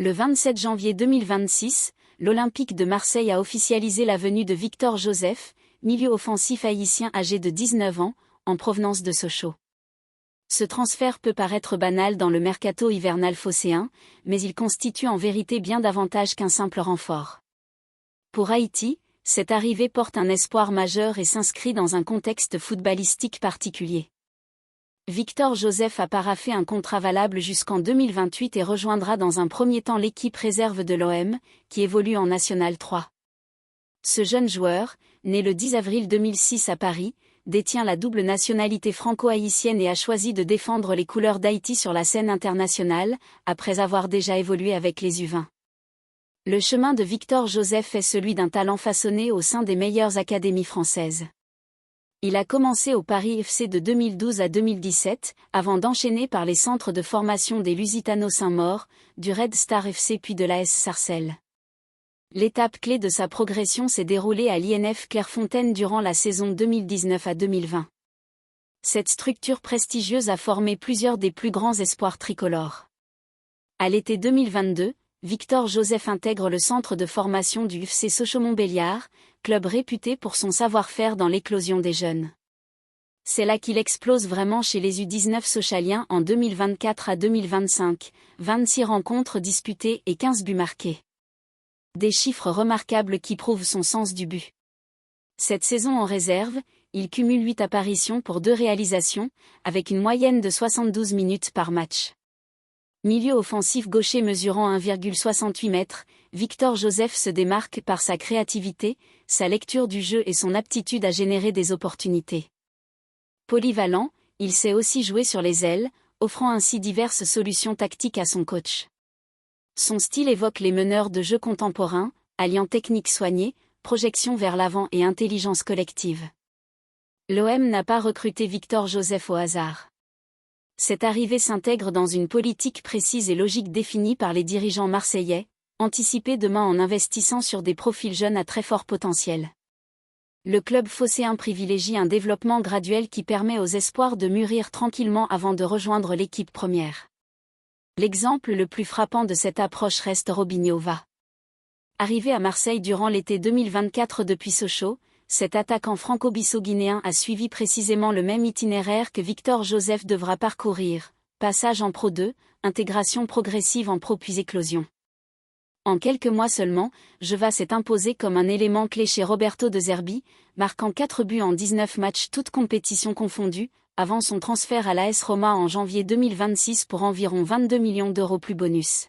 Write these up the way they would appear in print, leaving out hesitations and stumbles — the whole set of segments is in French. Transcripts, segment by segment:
Le 27 janvier 2026, l'Olympique de Marseille a officialisé la venue de Victor Joseph, milieu offensif haïtien âgé de 19 ans, en provenance de Sochaux. Ce transfert peut paraître banal dans le mercato hivernal phocéen, mais il constitue en vérité bien davantage qu'un simple renfort. Pour Haïti, cette arrivée porte un espoir majeur et s'inscrit dans un contexte footballistique particulier. Victor Joseph a paraphé un contrat valable jusqu'en 2028 et rejoindra dans un premier temps l'équipe réserve de l'OM, qui évolue en National 3. Ce jeune joueur, né le 10 avril 2006 à Paris, détient la double nationalité franco-haïtienne et a choisi de défendre les couleurs d'Haïti sur la scène internationale, après avoir déjà évolué avec les U20. Le chemin de Victor Joseph est celui d'un talent façonné au sein des meilleures académies françaises. Il a commencé au Paris FC de 2012 à 2017, avant d'enchaîner par les centres de formation des Lusitanos Saint-Maur, du Red Star FC puis de l'AS Sarcelles. L'étape clé de sa progression s'est déroulée à l'INF Clairefontaine durant la saison 2019 à 2020. Cette structure prestigieuse a formé plusieurs des plus grands espoirs tricolores. À l'été 2022, Victor Joseph intègre le centre de formation du FC Sochaux-Montbéliard, club réputé pour son savoir-faire dans l'éclosion des jeunes. C'est là qu'il explose vraiment chez les U19 sochaliens en 2024 à 2025, 26 rencontres disputées et 15 buts marqués. Des chiffres remarquables qui prouvent son sens du but. Cette saison en réserve, il cumule 8 apparitions pour 2 réalisations, avec une moyenne de 72 minutes par match. Milieu offensif gaucher mesurant 1,68 m, Victor Joseph se démarque par sa créativité, sa lecture du jeu et son aptitude à générer des opportunités. Polyvalent, il sait aussi jouer sur les ailes, offrant ainsi diverses solutions tactiques à son coach. Son style évoque les meneurs de jeu contemporains, alliant technique soignée, projection vers l'avant et intelligence collective. L'OM n'a pas recruté Victor Joseph au hasard. Cette arrivée s'intègre dans une politique précise et logique définie par les dirigeants marseillais, anticipée demain en investissant sur des profils jeunes à très fort potentiel. Le club phocéen privilégie un développement graduel qui permet aux espoirs de mûrir tranquillement avant de rejoindre l'équipe première. L'exemple le plus frappant de cette approche reste Robinho Va. Arrivé à Marseille durant l'été 2024 depuis Sochaux, cet attaquant franco-bissau-guinéen a suivi précisément le même itinéraire que Victor Joseph devra parcourir, passage en Pro 2, intégration progressive en Pro puis éclosion. En quelques mois seulement, Jova s'est imposé comme un élément clé chez Roberto De Zerbi, marquant 4 buts en 19 matchs toutes compétitions confondues, avant son transfert à l'AS Roma en janvier 2026 pour environ 22 millions d'euros plus bonus.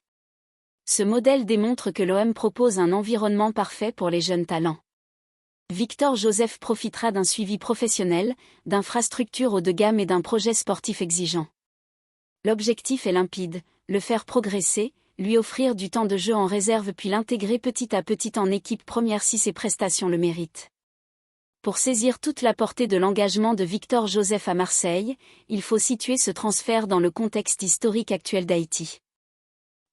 Ce modèle démontre que l'OM propose un environnement parfait pour les jeunes talents. Victor Joseph profitera d'un suivi professionnel, d'infrastructures haut de gamme et d'un projet sportif exigeant. L'objectif est limpide, le faire progresser, lui offrir du temps de jeu en réserve puis l'intégrer petit à petit en équipe première si ses prestations le méritent. Pour saisir toute la portée de l'engagement de Victor Joseph à Marseille, il faut situer ce transfert dans le contexte historique actuel d'Haïti.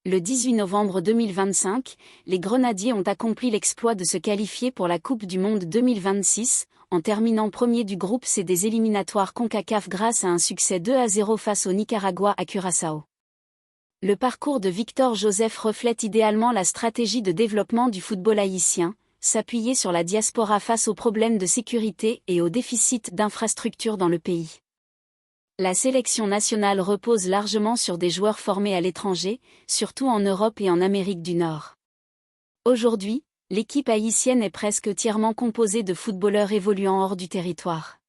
Le 18 novembre 2025, les Grenadiers ont accompli l'exploit de se qualifier pour la Coupe du Monde 2026, en terminant premier du groupe C des éliminatoires CONCACAF grâce à un succès 2-0 face au Nicaragua à Curaçao. Le parcours de Victor Joseph reflète idéalement la stratégie de développement du football haïtien, s'appuyer sur la diaspora face aux problèmes de sécurité et au déficit d'infrastructures dans le pays. La sélection nationale repose largement sur des joueurs formés à l'étranger, surtout en Europe et en Amérique du Nord. Aujourd'hui, l'équipe haïtienne est presque entièrement composée de footballeurs évoluant hors du territoire.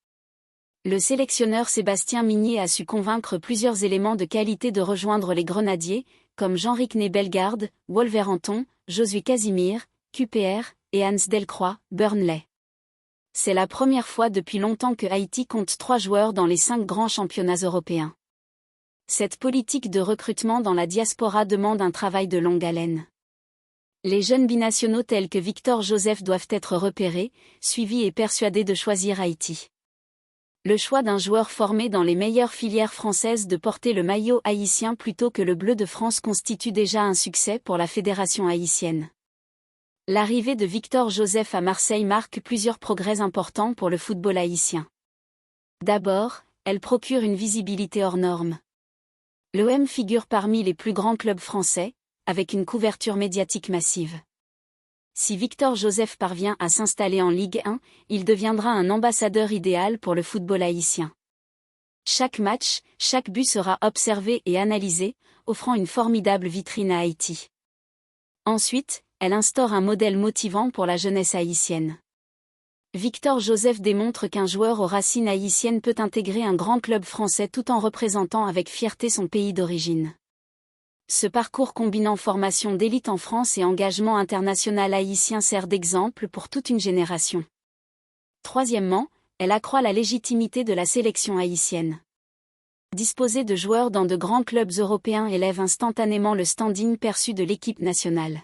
Le sélectionneur Sébastien Migné a su convaincre plusieurs éléments de qualité de rejoindre les Grenadiers, comme Jean-Rickné Bellegarde, Wolverhampton, Josué Casimir, QPR, et Hans Delcroix, Burnley. C'est la première fois depuis longtemps que Haïti compte 3 joueurs dans les 5 grands championnats européens. Cette politique de recrutement dans la diaspora demande un travail de longue haleine. Les jeunes binationaux tels que Victor Joseph doivent être repérés, suivis et persuadés de choisir Haïti. Le choix d'un joueur formé dans les meilleures filières françaises de porter le maillot haïtien plutôt que le bleu de France constitue déjà un succès pour la fédération haïtienne. L'arrivée de Victor Joseph à Marseille marque plusieurs progrès importants pour le football haïtien. D'abord, elle procure une visibilité hors norme. L'OM figure parmi les plus grands clubs français, avec une couverture médiatique massive. Si Victor Joseph parvient à s'installer en Ligue 1, il deviendra un ambassadeur idéal pour le football haïtien. Chaque match, chaque but sera observé et analysé, offrant une formidable vitrine à Haïti. Ensuite, elle instaure un modèle motivant pour la jeunesse haïtienne. Victor Joseph démontre qu'un joueur aux racines haïtiennes peut intégrer un grand club français tout en représentant avec fierté son pays d'origine. Ce parcours combinant formation d'élite en France et engagement international haïtien sert d'exemple pour toute une génération. Troisièmement, elle accroît la légitimité de la sélection haïtienne. Disposer de joueurs dans de grands clubs européens élève instantanément le standing perçu de l'équipe nationale.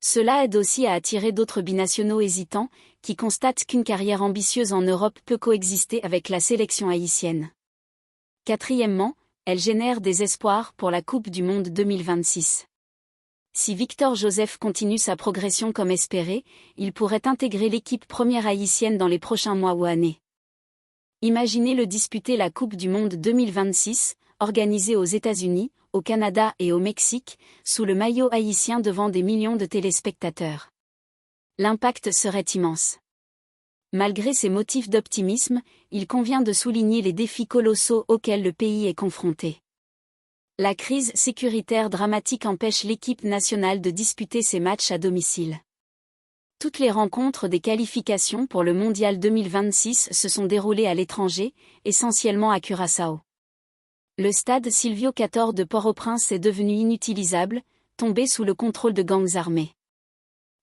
Cela aide aussi à attirer d'autres binationaux hésitants, qui constatent qu'une carrière ambitieuse en Europe peut coexister avec la sélection haïtienne. Quatrièmement, elle génère des espoirs pour la Coupe du Monde 2026. Si Victor Joseph continue sa progression comme espéré, il pourrait intégrer l'équipe première haïtienne dans les prochains mois ou années. Imaginez-le disputer la Coupe du Monde 2026, organisée aux États-Unis, au Canada et au Mexique, sous le maillot haïtien devant des millions de téléspectateurs. L'impact serait immense. Malgré ces motifs d'optimisme, il convient de souligner les défis colossaux auxquels le pays est confronté. La crise sécuritaire dramatique empêche l'équipe nationale de disputer ses matchs à domicile. Toutes les rencontres des qualifications pour le Mondial 2026 se sont déroulées à l'étranger, essentiellement à Curaçao. Le stade Silvio XIV de Port-au-Prince est devenu inutilisable, tombé sous le contrôle de gangs armés.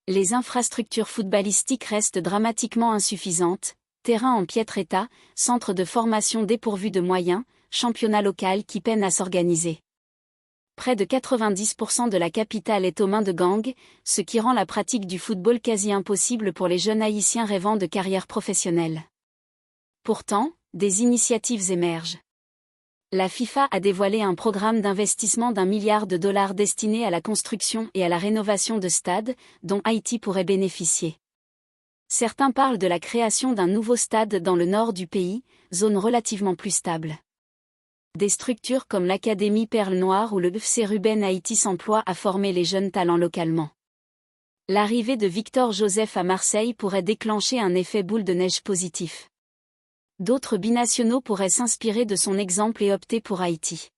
Les infrastructures footballistiques restent dramatiquement insuffisantes, terrain en piètre état, centre de formation dépourvu de moyens, championnat local qui peine à s'organiser. Près de 90% de la capitale est aux mains de gangs, ce qui rend la pratique du football quasi impossible pour les jeunes haïtiens rêvant de carrière professionnelle. Pourtant, des initiatives émergent. La FIFA a dévoilé un programme d'investissement d'1 milliard de dollars destiné à la construction et à la rénovation de stades, dont Haïti pourrait bénéficier. Certains parlent de la création d'un nouveau stade dans le nord du pays, zone relativement plus stable. Des structures comme l'Académie Perle Noire ou le FC Ruben Haïti s'emploient à former les jeunes talents localement. L'arrivée de Victor Joseph à Marseille pourrait déclencher un effet boule de neige positif. D'autres binationaux pourraient s'inspirer de son exemple et opter pour Haïti.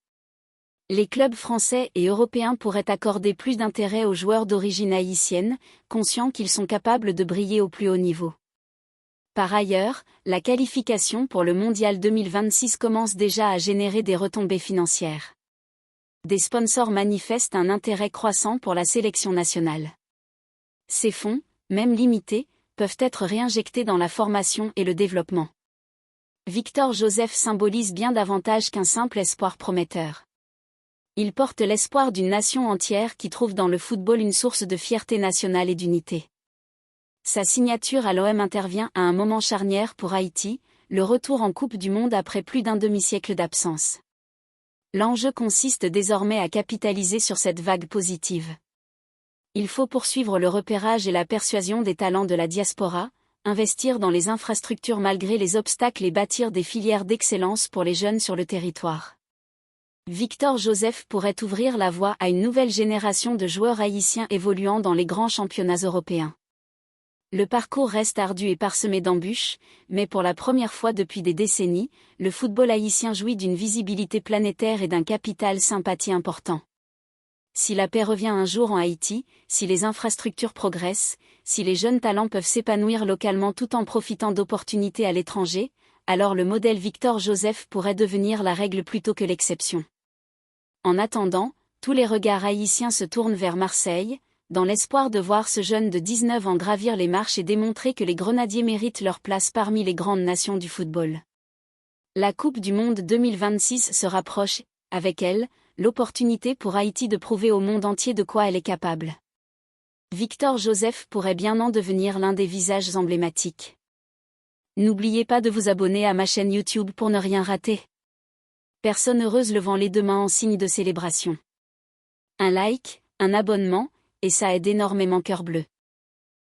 Les clubs français et européens pourraient accorder plus d'intérêt aux joueurs d'origine haïtienne, conscients qu'ils sont capables de briller au plus haut niveau. Par ailleurs, la qualification pour le Mondial 2026 commence déjà à générer des retombées financières. Des sponsors manifestent un intérêt croissant pour la sélection nationale. Ces fonds, même limités, peuvent être réinjectés dans la formation et le développement. Victor Joseph symbolise bien davantage qu'un simple espoir prometteur. Il porte l'espoir d'une nation entière qui trouve dans le football une source de fierté nationale et d'unité. Sa signature à l'OM intervient à un moment charnière pour Haïti, le retour en Coupe du Monde après plus d'un demi-siècle d'absence. L'enjeu consiste désormais à capitaliser sur cette vague positive. Il faut poursuivre le repérage et la persuasion des talents de la diaspora, investir dans les infrastructures malgré les obstacles et bâtir des filières d'excellence pour les jeunes sur le territoire. Victor Joseph pourrait ouvrir la voie à une nouvelle génération de joueurs haïtiens évoluant dans les grands championnats européens. Le parcours reste ardu et parsemé d'embûches, mais pour la première fois depuis des décennies, le football haïtien jouit d'une visibilité planétaire et d'un capital sympathie important. Si la paix revient un jour en Haïti, si les infrastructures progressent, si les jeunes talents peuvent s'épanouir localement tout en profitant d'opportunités à l'étranger, alors le modèle Victor Joseph pourrait devenir la règle plutôt que l'exception. En attendant, tous les regards haïtiens se tournent vers Marseille, dans l'espoir de voir ce jeune de 19 ans gravir les marches et démontrer que les Grenadiers méritent leur place parmi les grandes nations du football. La Coupe du Monde 2026 se rapproche, avec elle, l'opportunité pour Haïti de prouver au monde entier de quoi elle est capable. Victor Joseph pourrait bien en devenir l'un des visages emblématiques. N'oubliez pas de vous abonner à ma chaîne YouTube pour ne rien rater. Personne heureuse levant les deux mains en signe de célébration. Un like, un abonnement, et ça aide énormément Cœur Bleu.